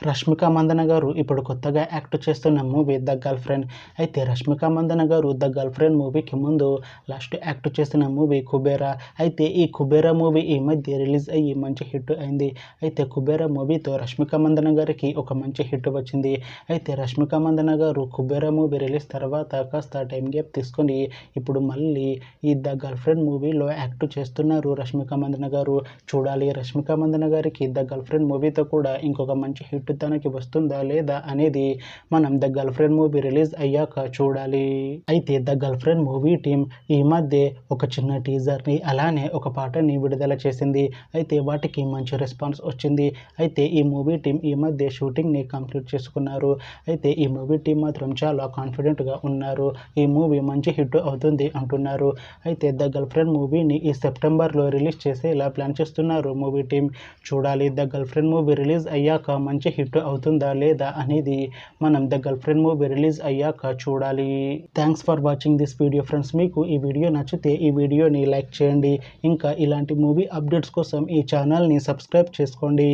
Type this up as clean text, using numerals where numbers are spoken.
రష్మిక మందన గారు ఇప్పుడు కొత్తగా యాక్ట్ చేస్తున్న మూవీ ద గర్ల్ ఫ్రెండ్. అయితే రష్మిక మందన గారు ద గర్ల్ ఫ్రెండ్ మూవీకి ముందు లాస్ట్ యాక్ట్ చేసిన మూవీ కుబేరా. అయితే ఈ కుబేరా మూవీ ఈ మధ్య రిలీజ్ అయ్యి మంచి హిట్ అయింది. అయితే కుబేరా మూవీతో రష్మిక మందన గారికి ఒక మంచి హిట్ వచ్చింది. అయితే రష్మిక మందన గారు కుబేరా మూవీ రిలీజ్ తర్వాత కాస్త టైం గ్యాప్ తీసుకొని ఇప్పుడు మళ్ళీ ఈ ద గర్ల్ ఫ్రెండ్ మూవీలో యాక్ట్ చేస్తున్నారు రష్మిక మందన గారు. చూడాలి రష్మిక మందన గారికి ద గర్ల్ ఫ్రెండ్ మూవీతో కూడా ఇంకొక మంచి హిట్ తనకి వస్తుందా లేదా అనేది మనం the girl friend movie release అయ్యాక చూడాలి. అయితే the girl friend movie team ఈ మధ్య ఒక చిన్న టీజర్ని అలానే ఒక పాటని విడుదల చేసింది. అయితే వాటికి మంచి రెస్పాన్స్ వచ్చింది. అయితే ఈ మూవీ టీం ఈ మధ్య షూటింగ్ని కంప్లీట్ చేసుకున్నారు. అయితే ఈ మూవీ టీం మాత్రం చాలా కాన్ఫిడెంట్గా ఉన్నారు. ఈ మూవీ మంచి హిట్ అవుతుంది అంటున్నారు. అయితే ద గర్ల్ ఫ్రెండ్ మూవీని ఈ సెప్టెంబర్లో రిలీజ్ చేసేలా ప్లాన్ చేస్తున్నారు మూవీ టీం. చూడాలి the girl friend movie release అయ్యాక మంచి హిట్ అవుతుందా లేదా అనేది మనం the girl friend movie release అయ్యాక చూడాలి. Thanks for watching this video friends. మీకు ఈ వీడియో నచ్చితే ఈ వీడియోని లైక్ చేయండి. ఇంకా ఇలాంటి మూవీ అప్డేట్స్ కోసం ఈ ఛానల్ని సబ్స్క్రైబ్ చేసుకోండి.